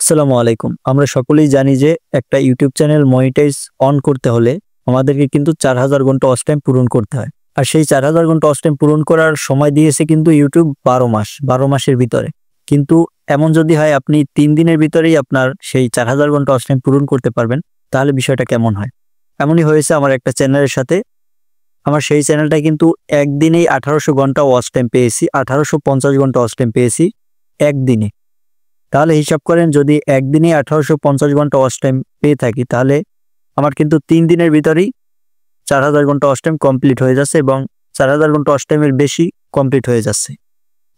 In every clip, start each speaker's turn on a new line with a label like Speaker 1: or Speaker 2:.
Speaker 1: আসসালামু আলাইকুম। আমরা সকলেই জানি যে একটা ইউটিউব চ্যানেল মনিটাইজ অন করতে হলে আমাদেরকে কিন্তু 4000 ঘন্টা ওয়াচ টাইম পূরণ করতে হয়। আর সেই 4000 ঘন্টা ওয়াচ টাইম পূরণ করার সময় দিয়েছে কিন্তু ইউটিউব 12 মাস, 12 মাসের ভিতরে। কিন্তু এমন যদি হয় আপনি 3 দিনের ভিতরেই আপনার সেই 4000 ঘন্টা ওয়াচ টাইম পূরণ করতে পারবেন, তাহলে বিষয়টা কেমন হয়? এমনই হয়েছে আমার একটা চ্যানেলের সাথে। আমার সেই চ্যানেলটা কিন্তু একদিনেই 1800 ঘন্টা ওয়াচ টাইম পেয়েছি, 1850 ঘন্টা ওয়াচ টাইম পেয়েছি একদিনে। তাহলে হিসাব করেন, যদি একদিনে 1850 ঘন্টা ওয়াচ টাইম পেয়ে থাকি, তাহলে আমার কিন্তু 3 দিনের ভিতরেই 4000 ঘন্টা ওয়াচ টাইম কমপ্লিট হয়ে যাচ্ছে এবং 4000 ঘন্টা ওয়াচ টাইমের বেশি কমপ্লিট হয়ে যাচ্ছে।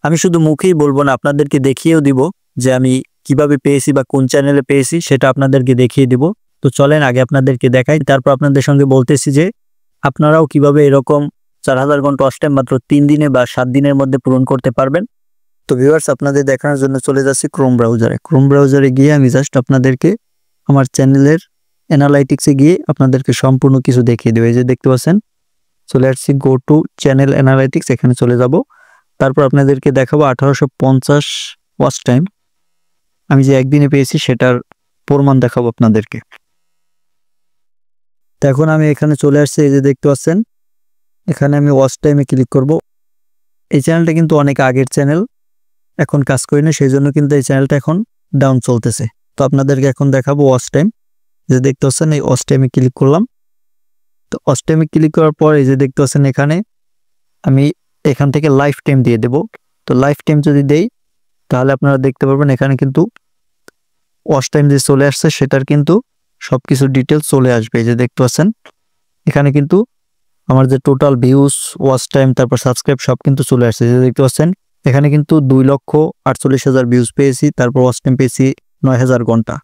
Speaker 1: আমি শুধু মুখেই বলবো না, আপনাদেরকে দেখিয়েও দিব যে আমি কিভাবে পেয়েছি বা কোন চ্যানেলে পেয়েছি, সেটা আপনাদেরকে দেখিয়ে দিব। তো চলেন আগে আপনাদেরকে দেখাই, তারপর আপনাদের সঙ্গে বলতেছি যে আপনারাও কিভাবে এরকম 4000 ঘন্টা ওয়াচ টাইম মাত্র 3 দিনে বা 7 দিনের মধ্যে পূরণ করতে পারবেন। তো ভিউয়ার্স, আপনাদের দেখানোর জন্য চলে যাচ্ছি ক্রোম ব্রাউজারে গিয়ে আমি জাস্ট আপনাদেরকে আমার চ্যানেলের অ্যানালাইটিক্সে গিয়ে আপনাদেরকে সম্পূর্ণ কিছু দেখিয়ে দেবো। এই যে দেখতে পাচ্ছেন, চলে আসছি গো টু চ্যানেল অ্যানালাইটিক্স, এখানে চলে যাব। তারপর আপনাদেরকে দেখাবো 1850 ওয়াচ টাইম আমি যে একদিনে পেয়েছি সেটার প্রমাণ দেখাবো আপনাদেরকে। তো এখন আমি এখানে চলে আসছি, এই যে দেখতে পাচ্ছেন, এখানে আমি ওয়াচ টাইমে ক্লিক করব। এই চ্যানেলটা কিন্তু অনেক আগের চ্যানেল, এখন কাজ করি না, সেই জন্য কিন্তু এই চ্যানেলটা এখন ডাউন চলতেছে। তো আপনাদেরকে এখন দেখাবো ওয়াচ টাইম। যে দেখতে পাচ্ছেন, এই ওয়াচ টাইমে ক্লিক করলাম। তো ওয়াচ টাইমে ক্লিক করার পর এই যে দেখতে পাচ্ছেন, এখানে আমি এখান থেকে লাইফ টাইম দিয়ে দেব। তো লাইফ টাইম যদি দেই, তাহলে আপনারা দেখতে পারবেন এখানে কিন্তু ওয়াচ টাইম যে চলে আসছে সেটার কিন্তু সবকিছু ডিটেলস চলে আসবে। এই যে দেখতে পাচ্ছেন, এখানে কিন্তু আমার যে টোটাল ভিউজ, ওয়াচ টাইম, তারপর সাবস্ক্রাইব সব কিন্তু চলে আসছে। যে দেখতে পাচ্ছেন, এখানে কিন্তু 2,48,000 ভিউজ পেয়েছি, তারপর ওয়াচ টাইম পেয়েছি 9000 ঘন্টা।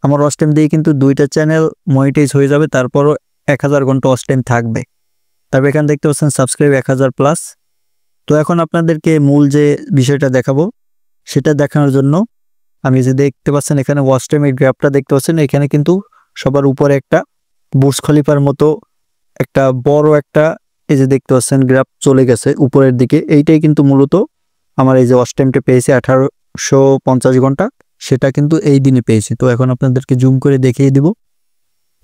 Speaker 1: আমার ওয়াচ টাইম দিয়ে কিন্তু দুইটা চ্যানেল মনিটাইজ হয়ে যাবে, তারপরও 1000 ঘন্টা ওয়াচ টাইম থাকবে। তারপর এখানে দেখতে পাচ্ছেন সাবস্ক্রাইব 1000 প্লাস। তো এখন আপনাদেরকে মূল যে বিষয়টা দেখাবো সেটা দেখানোর জন্য আমি যে দেখতে পাচ্ছেন, এখানে ওয়াচ টাইমের গ্রাফটা দেখতে পাচ্ছেন, এখানে কিন্তু সবার উপরে একটা বুর্জ খলিফার মতো একটা বড় একটা, এই যে দেখতে পাচ্ছেন, গ্রাফ চলে গেছে উপরের দিকে। এইটাই কিন্তু মূলত আমার এই যে ওয়াচ টাইমটা পেয়েছি 1850 ঘন্টা, সেটা কিন্তু এই দিনে পেয়েছি। তো এখন আপনাদেরকে জুম করে দেখিয়ে দিব।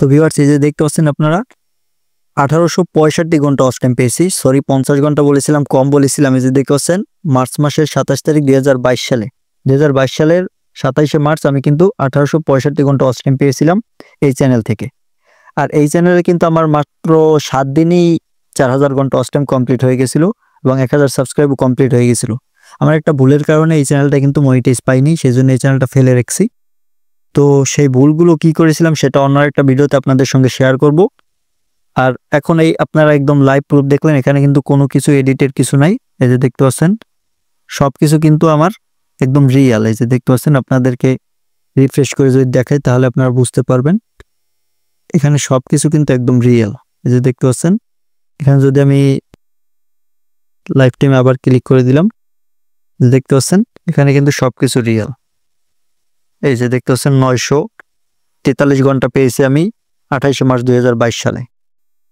Speaker 1: তো ভিউয়ার্স, এই যে দেখতে পাচ্ছেন আপনারা 1865 ঘন্টা ওয়াচ টাইম পেয়েছি, সরি 50 ঘন্টা বলেছিলাম, কম বলেছিলাম। এই যে দেখতে পাচ্ছেন, মার্চ মাসের 27 তারিখ 2022 সালে, 2022 সালের 27শে মার্চ আমি কিন্তু 1865 ঘন্টা ওয়াচ টাইম পেয়েছিলাম এই চ্যানেল থেকে। আর এই চ্যানেলে কিন্তু আমার মাত্র 7 দিনই 4000 ঘন্টা ওয়াচ টাইম কমপ্লিট হয়ে গেছিল এবং 1000 সাবস্ক্রাইবও কমপ্লিট হয়ে গেছিল। আমার একটা ভুলের কারণে এই চ্যানেলটা কিন্তু মনিটাইজ পাইনি, সেই জন্য এই চ্যানেলটা ফেলে রেখেছি। তো সেই ভুলগুলো কি করেছিলাম সেটা অন্য একটা ভিডিওতে আপনাদের সঙ্গে শেয়ার করব। আর এখন এই আপনারা একদম লাইভ প্রুফ দেখলেন, এখানে কিন্তু কোনো কিছু এডিটের কিছু নাই। এই যে দেখতে পাচ্ছেন, সব কিছু কিন্তু আমার একদম রিয়েল। এই যে দেখতে পাচ্ছেন, আপনাদেরকে রিফ্রেশ করে যদি দেখাই তাহলে আপনারা বুঝতে পারবেন, এখানে সব কিছু কিন্তু একদম রিয়েল। এই যে দেখতে পাচ্ছেন, এখানে যদি আমি লাইফ টাইম আবার ক্লিক করে দিলাম, দেখতে পাচ্ছেন এখানে কিন্তু সবকিছু রিয়েল। এই যে দেখতে পাচ্ছেন 943 ঘন্টা পেয়েছি আমি 28 মার্চ 2022 সালে।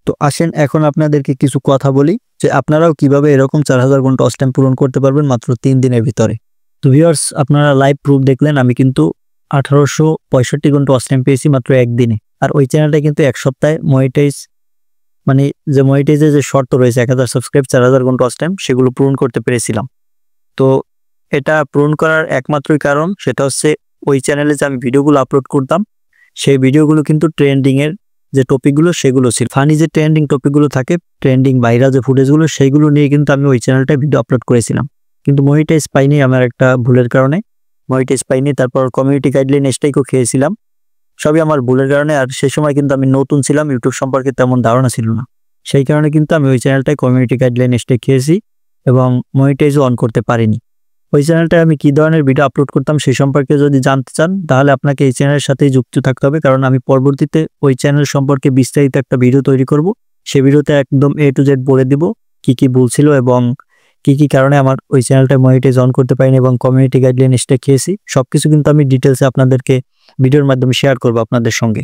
Speaker 1: তো আসেন এখন আপনাদেরকে কিছু কথা বলি যে আপনারাও কিভাবে এরকম 4000 ঘন্টা ওয়াচ টাইম পূরণ করতে পারবেন মাত্র 3 দিনের ভিতরে। তো ভিউয়ার্স, আপনারা লাইভ প্রুফ দেখলেন, আমি কিন্তু 1865 ঘন্টা ওয়াচ টাইম পেয়েছি মাত্র একদিনে। আর ওই চ্যানেলটা কিন্তু এক সপ্তাহে মনিটাইজ, মানে যে মনিটাইজের যে শর্ত রয়েছে 1000 সাবস্ক্রাইব 4000 ঘন্টা ওয়াচ টাইম, সেগুলো পূরণ করতে পেরেছিলাম। তো এটা পূরণ করার একমাত্রই কারণ সেটা হচ্ছে ওই চ্যানেলে যে আমি ভিডিওগুলো আপলোড করতাম, সেই ভিডিওগুলো কিন্তু ট্রেন্ডিংয়ের যে টপিকগুলো সেগুলো ছিল, ফানি যে ট্রেন্ডিং টপিকগুলো থাকে, ট্রেন্ডিং ভাইরাল যে ফুটেজগুলো, সেইগুলো নিয়ে কিন্তু আমি ওই চ্যানেলটায় ভিডিও আপলোড করেছিলাম। কিন্তু মনিটাইজ পাইনি, আমার একটা ভুলের কারণে মনিটাইজ পাইনি। তারপর কমিউনিটি গাইডলাইন স্ট্রাইকও খেয়েছিলাম, সবই আমার ভুলের কারণে। আর সেই সময় কিন্তু আমি নতুন ছিলাম, ইউটিউব সম্পর্কে তেমন ধারণা ছিল না, সেই কারণে কিন্তু আমি ওই চ্যানেলটায় কমিউনিটি গাইডলাইন স্ট্রাইক খেয়েছি এবং মনিটাইজও অন করতে পারিনি। ওই চ্যানেলটায় আমি কী ধরনের ভিডিও আপলোড করতাম সেই সম্পর্কে যদি জানতে চান, তাহলে আপনাকে এই চ্যানেলের সাথেই যুক্ত থাকতে হবে, কারণ আমি পরবর্তীতে ওই চ্যানেল সম্পর্কে বিস্তারিত একটা ভিডিও তৈরি করব। সেই ভিডিওতে একদম A to Z বলে দিব কি কি ভুল ছিল এবং কি কি কারণে আমার ওই চ্যানেলটা মনিটাইজ অন করতে পারিনি এবং কমিউনিটি গাইডলাইন স্ট্রাইক খেয়েছি। সবকিছু কিন্তু আমি ডিটেলসে আপনাদেরকে ভিডিওর মাধ্যমে শেয়ার করব আপনাদের সঙ্গে।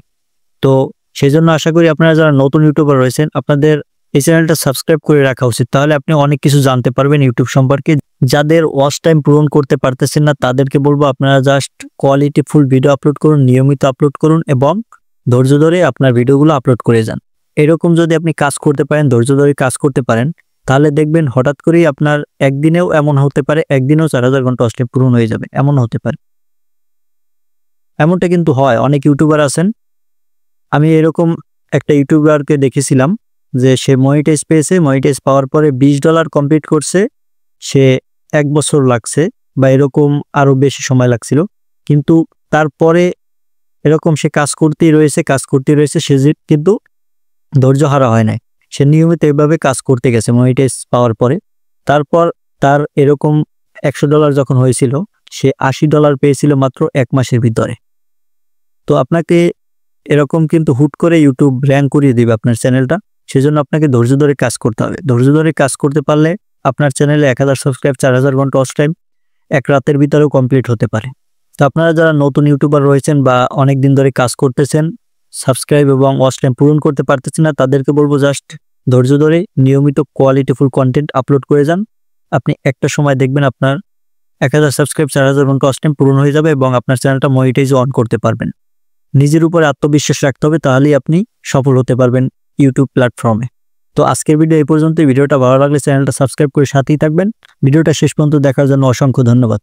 Speaker 1: তো সেই জন্য আশা করি আপনারা যারা নতুন ইউটিউবার রয়েছেন, আপনাদের এই চ্যানেলটা সাবস্ক্রাইব করে রাখা উচিত, তাহলে আপনি অনেক কিছু জানতে পারবেন ইউটিউব সম্পর্কে, যাদের ওয়াচ টাইম পূরণ করতে পারতেছেন না তাদেরকে বলবো আপনারা জাস্ট কোয়ালিটিফুল ভিডিও আপলোড করুন, নিয়মিত আপলোড করুন এবং ধৈর্য ধরে আপনার ভিডিওগুলো আপলোড করে যান। এরকম যদি আপনি কাজ করতে পারেন, ধৈর্য ধরে কাজ করতে পারেন, তাহলে দেখবেন হঠাৎ করেই আপনার একদিনেও এমন হতে পারে, একদিনেও 4000 ঘন্টা ওয়াচ টাইম পূরণ হয়ে যাবে, এমন হতে পারে। এমনটা কিন্তু হয়, অনেক ইউটিউবার আছেন। আমি এরকম একটা ইউটিউবারকে দেখেছিলাম যে সে মনিটাইজ পেয়েছে, মনিটাইজ পাওয়ার পরে $20 কমপ্লিট করছে, সে 1 বছর লাগছে বা এরকম আরো বেশি সময় লাগছিল, কিন্তু তারপরে এরকম সে কাজ করতেই রয়েছে, সে কিন্তু ধৈর্য হারা হয় নাই। সে নিয়মিত এভাবে কাজ করতে গেছে মনিটাইজ পাওয়ার পরে। তারপর তার এরকম $100 যখন হয়েছিল, সে $80 পেয়েছিল মাত্র 1 মাসের ভিতরে। তো আপনাকে এরকম কিন্তু হুট করে ইউটিউব র্যাঙ্ক করিয়ে দিবে আপনার চ্যানেলটা, সেজন্য আপনাকে ধৈর্য ধরে কাজ করতে হবে। ধৈর্য ধরে কাজ করতে পারলে আপনার চ্যানেলে 1000 সাবস্ক্রাইব, 4000 ঘন্টা ওয়াচ টাইম 1 রাতের ভিতরেও কমপ্লিট হতে পারে। তো আপনারা যারা নতুন ইউটিউবার রয়েছেন বা অনেক দিন ধরে কাজ করতেছেন, সাবস্ক্রাইব এবং ওয়াচ টাইম পূরণ করতে পারতেছেন না, তাদেরকে বলবো জাস্ট ধৈর্য ধরে নিয়মিত কোয়ালিটিফুল কন্টেন্ট আপলোড করে যান। আপনি একটা সময় দেখবেন আপনার 1000 সাবস্ক্রাইব, 4000 ঘন্টা ওয়াচ টাইম পূরণ হয়ে যাবে এবং আপনার চ্যানেলটা মনিটাইজ অন করতে পারবেন। নিজের উপরে আত্মবিশ্বাস রাখতে হবে, তাহলেই আপনি সফল হতে পারবেন ইউটিউব প্ল্যাটফর্মে। তো আজকের ভিডিও এই পর্যন্ত। ভিডিওটা ভালো লাগলে চ্যানেলটা সাবস্ক্রাইব করে সাথেই থাকবেন। ভিডিওটা শেষ পর্যন্ত দেখার জন্য অসংখ্য ধন্যবাদ।